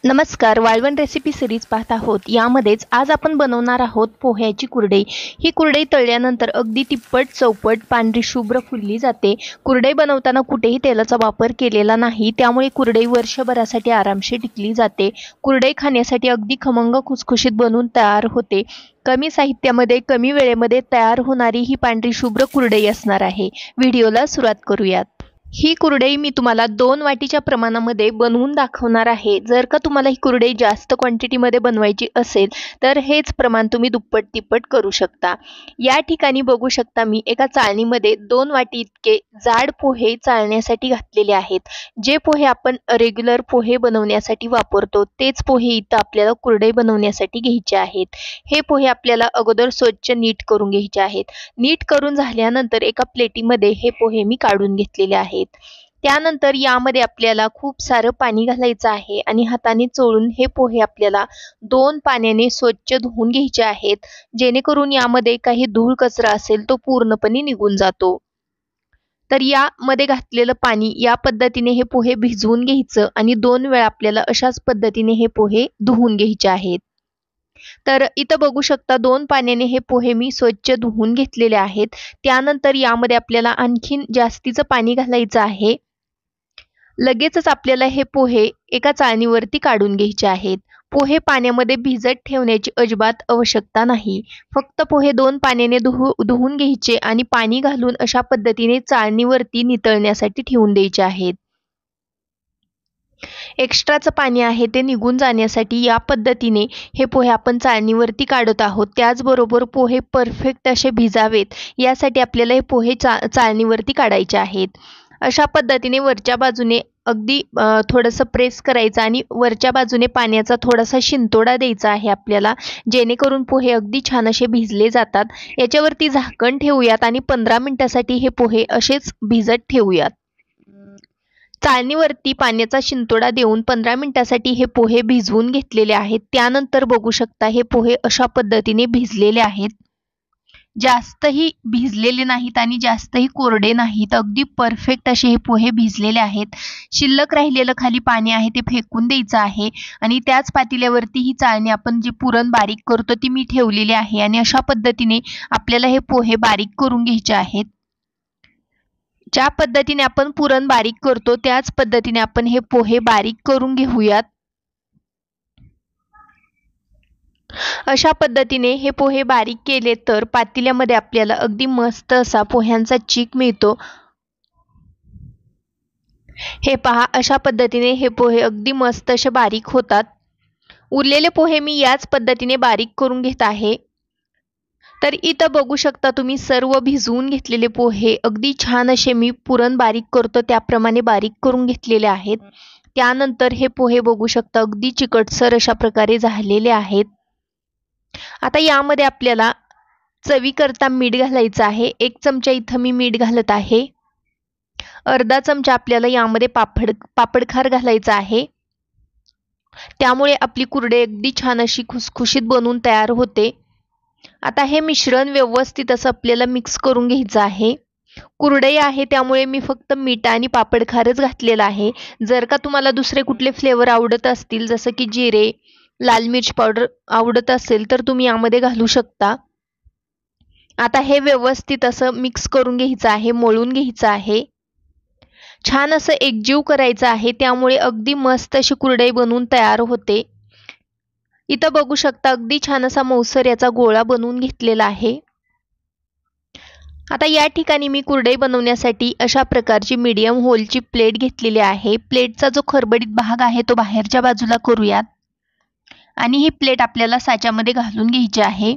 नमस्कार, वाळवण recipe series पाहत आहोत। यामध्येच आज आपण बनवणार आहोत पोह्याची कुरडई। ही कुरडई तळल्यानंतर अगदी तिप्पट चौपट पांढरी शुभ्र फुलली जाते। कुरडई बनवताना कुठेही तेलाचा वापर केलेला नाही, त्यामुळे कुरडई वर्षभरासाठी आरामशीर टिकली जाते। कुरडई खाण्यासाठी अगदी खमंग खुसखुशीत बनवून तयार होते। कमी साहित्यामध्ये कमी वेळेमध्ये तयार होणारी ही पांढरी शुभ्र कुरडई असणार आहे। व्हिडिओला सुरुवात करूयात। ही कुरडई मी तुम्हाला 2 वाटीच्या प्रमाणामध्ये बनवून दाखवणार आहे। जर का तुम्हाला ही कुरडई जास्त क्वांटिटीमध्ये बनवायची असेल तर हेच प्रमाण तुम्ही दुप्पट तिप्पट करू शकता। या ठिकाणी बघू शकता मी एका चाळणीमध्ये 2 वाटी इतके जाड पोहे चाळण्यासाठी घातलेले आहेत। जे पोहे आपण रेग्युलर पोहे बनवण्यासाठी वापरतो तेच पोहे इथं आपल्याला कुरडई बनवण्यासाठी घ्यायचे आहेत। हे पोहे आपल्याला अगोदर स्वच्छ नीट करून घ्यायचे आहेत। नीट करून झाल्यानंतर एका प्लेटीमध्ये हे पोहे मी काढून घेतलेले आहेत। त्यानंतर यामध्ये आपल्याला खूप सारं पाणी घालायचं आहे आणि हाताने चोळून हे पोहे आपल्याला 2 पाण्याने स्वच्छ धुवून घ्यायचे आहेत, जेणेकरून यामध्ये काही धूळ कचरा असेल तो पूर्णपणे निघून जातो। तर यामध्ये घातलेलं पाणी या पद्धतीने हे पोहे भिजवून घ्यायचं आणि 2 वेळा आपल्याला अशाच पद्धतीने हे पोहे धुवून घ्यायचे आहेत। तर इथं बघू शकता 2 पाण्याने हे पोहे मी स्वच्छ धुवून घेतलेले आहेत। त्यानंतर यामध्ये आपल्याला आणखीन जास्तीचं पाणी घालायचं आहे। लगेचच आपल्याला हे पोहे एका चाळणीवरती काढून घ्यायचे आहेत। पोहे पाण्यामध्ये भिजत ठेवण्याची अजिबात आवश्यकता नाही। फक्त पोहे 2 पाण्याने धुवून घ्यायचे आणि पाणी घालून अशा पद्धतीने चाळणीवरती नितळण्यासाठी ठेवून द्यायचे आहेत। एक्स्ट्राचं पाणी आहे ते निघून जाण्यासाठी या पद्धतीने हे पोहे आपण चाळणीवरती काढत आहोत। त्याचबरोबर पोहे परफेक्ट असे भिजावेत यासाठी आपल्याला हे पोहे चाळणीवरती काढायचे आहेत। अशा पद्धतीने वरच्या बाजूने अगदी थोडंसं प्रेस करायचं आणि वरच्या बाजूने पाण्याचा थोडासा शिंतोडा द्यायचा आहे आपल्याला, जेणेकरून पोहे अगदी छान असे भिजले जातात। याच्यावरती झाकण ठेवूयात आणि 15 मिनिटासाठी हे पोहे असेच भिजत ठेवूयात। चाळणीवरती पाण्याचा शिंतोडा देऊन 15 मिनिटासाठी हे पोहे भिजवून घेतलेले आहेत। त्यानंतर बघू शकता हे पोहे अशा पद्धतीने भिजलेले आहेत। जास्तही भिजलेले नाहीत आणि जास्तही कोरडे नाहीत, अगदी परफेक्ट असे हे पोहे भिजलेले आहेत। शिल्लक राहिलेलं खाली पाणी आहे ते फेकून द्यायचं आहे आणि त्याच पातेल्यावरती ही चाळणी आपण जे पुरण बारीक करतो ती मी ठेवलेली आहे आणि अशा पद्धतीने आपल्याला हे पोहे बारीक करून घ्यायचे आहेत। ज्या पद्धतीने आपण पुरण बारीक करतो त्याच पद्धतीने आपण हे पोहे बारीक करून घेऊयात। अशा पद्धतीने हे पोहे बारीक केले तर पातेल्यामध्ये आपल्याला अगदी मस्त असा पोह्यांचा चीक मिळतो। हे पहा, अशा पद्धतीने हे पोहे अगदी मस्त असे बारीक होतात। उरलेले पोहे मी याच पद्धतीने बारीक करून घेत आहे। तर इथं बघू शकता तुम्ही सर्व भिजवून घेतलेले पोहे अगदी छान असे मी पुरण बारीक करतो त्याप्रमाणे बारीक करून घेतलेले आहेत। त्यानंतर हे पोहे बघू शकता अगदी चिकटसर अशा प्रकारे झालेले आहेत। आता यामध्ये आपल्याला चवीकरता मीठ घालायचं आहे। 1 चमचा इथं मी मीठ घालत आहे। अर्धा चमचा आपल्याला यामध्ये पापडखार घालायचा आहे। त्यामुळे आपली कुरडई अगदी छान अशी खुसखुशीत बनवून तयार होते। आता हे मिश्रण व्यवस्थित असं आपल्याला मिक्स करून घ्यायचं आहे। कुरडई आहे त्यामुळे मी फक्त मीठ आणि पापडखारच घातलेला आहे। जर का तुम्हाला दुसरे कुठले फ्लेवर आवडत असतील, जसं की जिरे, लाल मिर्च पावडर आवडत असेल तर तुम्ही यामध्ये घालू शकता। आता हे व्यवस्थित असं मिक्स करून घ्यायचं आहे, मळून घ्यायचं आहे। छान असं एकजीव करायचं आहे, त्यामुळे अगदी मस्त अशी कुरडई बनवून तयार होते। इथं बघू शकता अगदी छान असा मऊसर याचा गोळा बनवून घेतलेला आहे। आता या ठिकाणी मी कुरडई बनवण्यासाठी अशा प्रकारची मीडियम होलची प्लेट घेतलेली आहे। प्लेटचा जो खरबडीत भाग आहे तो बाहेरच्या बाजूला करूयात आणि ही प्लेट आपल्याला साच्यामध्ये घालून घ्यायची आहे।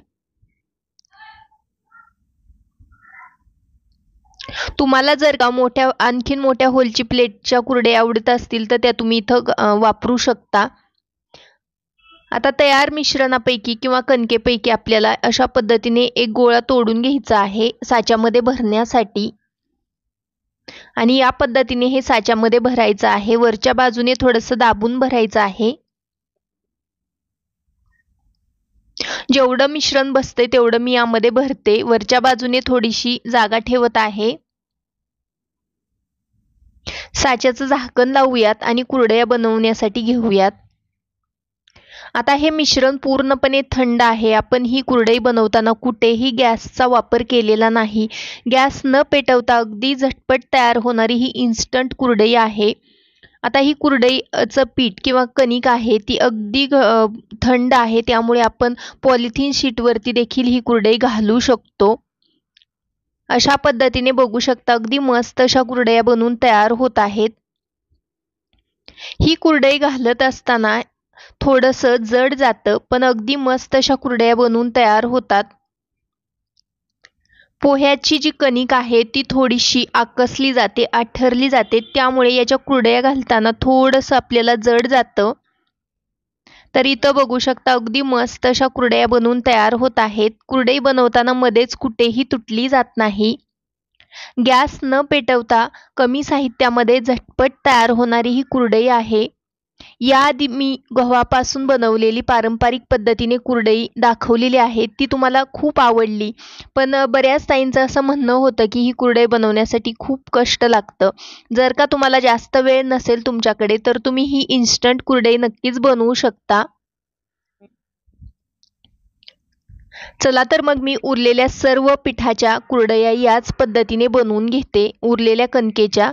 तुम्हाला जर का आणखीन मोठ्या होलची प्लेटच्या कुरडया आवडत असतील तर त्या तुम्ही इथं वापरू शकता। आता तयार मिश्रणापैकी किंवा कणकेपैकी आपल्याला अशा पद्धतीने एक गोळा तोडून घ्यायचा आहे साच्यामध्ये भरण्यासाठी आणि या पद्धतीने हे साच्यामध्ये भरायचं आहे। वरच्या बाजूने थोडंसं दाबून भरायचं आहे। जेवढं मिश्रण बसते तेवढं मी यामध्ये भरते। वरच्या बाजूने थोडीशी जागा ठेवत आहे। साच्याचं झाकण लावूयात आणि कुरडया बनवण्यासाठी घेऊयात। आता हे मिश्रण पूर्णपणे थंड आहे. आपण ही कुरडई बनवताना कुठेही गॅसचा वापर केलेला नाही. गॅस न पेटवता अगदी झटपट तयार होणारी ही इन्स्टंट कुरडई आहे. आता ही कुरडईचं पीठ किंवा कणिक आहे ती अगदी थंड आहे, त्यामुळे आपण पॉलिथिन शीटवरती देखील ही कुरडई घालू शकतो. अशा पद्धतीने बघू शकता अगदी मस्त अशा कुरडया बनवून तयार होत आहेत. ही कुरडई घालत असताना थोडंसं जड जातं, पण अगदी मस्त अशा कुरडया बनवून तयार होतात. पोह्याची जी कणिक आहे ती थोडीशी आकसली जाते, आठरली जाते, त्यामुळे याच्या कुरडया घालताना थोडंसं आपल्याला जड जातं. तर इथं बघू शकता अगदी मस्त अशा कुरडया बनवून तयार होत आहेत. कुरडई बनवताना मध्येच कुठेही तुटली जात नाही. गॅस न पेटवता कमी साहित्यामध्ये झटपट तयार होणारी ही कुरडई आहे. याआधी मी गव्हापासून बनवलेली पारंपरिक पद्धतीने कुरडई दाखवलेली आहे, ती तुम्हाला खूप आवडली. पण बऱ्याच ताईंचं असं म्हणणं होतं की ही कुरडई बनवण्यासाठी खूप कष्ट लागतं. जर का तुम्हाला जास्त वेळ नसेल तुमच्याकडे तर तुम्ही ही इन्स्टंट कुरडई नक्कीच बनवू शकता. चला तर मग मी उरलेल्या सर्व पिठाच्या कुरडया याच पद्धतीने बनवून घेते. उरलेल्या कणकेच्या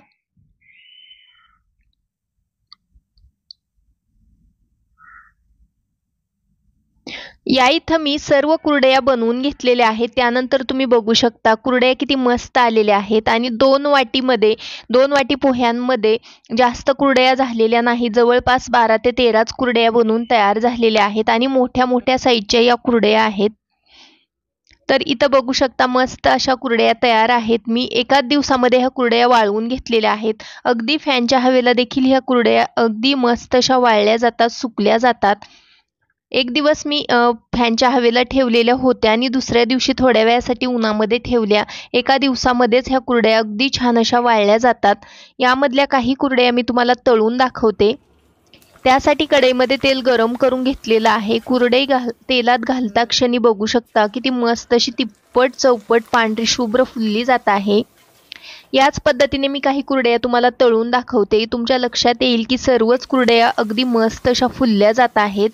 या इथं मी सर्व कुरडया बनवून घेतलेल्या आहेत. त्यानंतर तुम्ही बघू शकता कुरडया किती मस्त आलेल्या आहेत आणि 2 वाटी पोह्यांमध्ये जास्त कुरडया झालेल्या नाही. जवळपास 12 ते 13च कुरडया बनवून तयार झालेल्या आहेत आणि मोठ्या मोठ्या साईजच्या या कुरडया आहेत. तर इथं बघू शकता मस्त अशा कुरडया तयार आहेत. मी एकाच दिवसामध्ये ह्या कुरडया वाळवून घेतलेल्या आहेत. अगदी फॅनच्या हवेला देखील ह्या कुरडया अगदी मस्त अशा वाळल्या जातात, सुकल्या जातात. एक दिवस मी फॅनच्या हवेला ठेवलेल्या होत्या आणि दुसऱ्या दिवशी थोड्या वेळासाठी उन्हामध्ये ठेवल्या. एका दिवसामध्येच ह्या कुरडया अगदी छान अशा वाळल्या जातात. यामधल्या काही कुरडया मी तुम्हाला तळून दाखवते. त्यासाठी कढईमध्ये तेल गरम करून घेतलेलं आहे. कुरडई तेलात घालता क्षणी बघू शकता किती मस्त अशी तिप्पट चौपट पांढरी शुभ्र फुलली जात आहे. याच पद्धतीने मी काही कुरडया तुम्हाला तळून दाखवते. तुमच्या लक्षात येईल की सर्वच कुरडया अगदी मस्त अशा फुलल्या जात आहेत.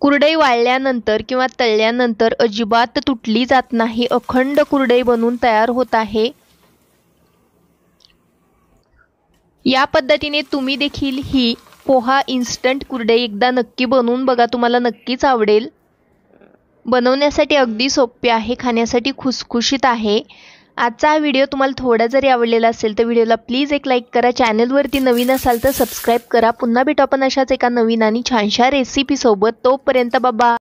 कुरडई वाळल्यानंतर किंवा तळल्यानंतर अजिबात तुटली जात नाही. अखंड कुरडई बनवून तयार होत आहे. या पद्धतीने तुम्ही देखील ही पोहा इन्स्टंट कुरडई एकदा नक्की बनवून बघा, तुम्हाला नक्कीच आवडेल. बनवण्यासाठी अगदी सोपे आहे, खाण्यासाठी खुसखुशीत आहे. आजचा हा व्हिडिओ तुम्हाला थोडा जरी आवडलेला असेल तर व्हिडिओला प्लीज एक लाईक करा. चॅनलवरती नवीन असाल तर सबस्क्राईब करा. पुन्हा भेटू आपण अशाच एका नवीन आणि छानशा रेसिपी सोबत. तोपर्यंत बाबा.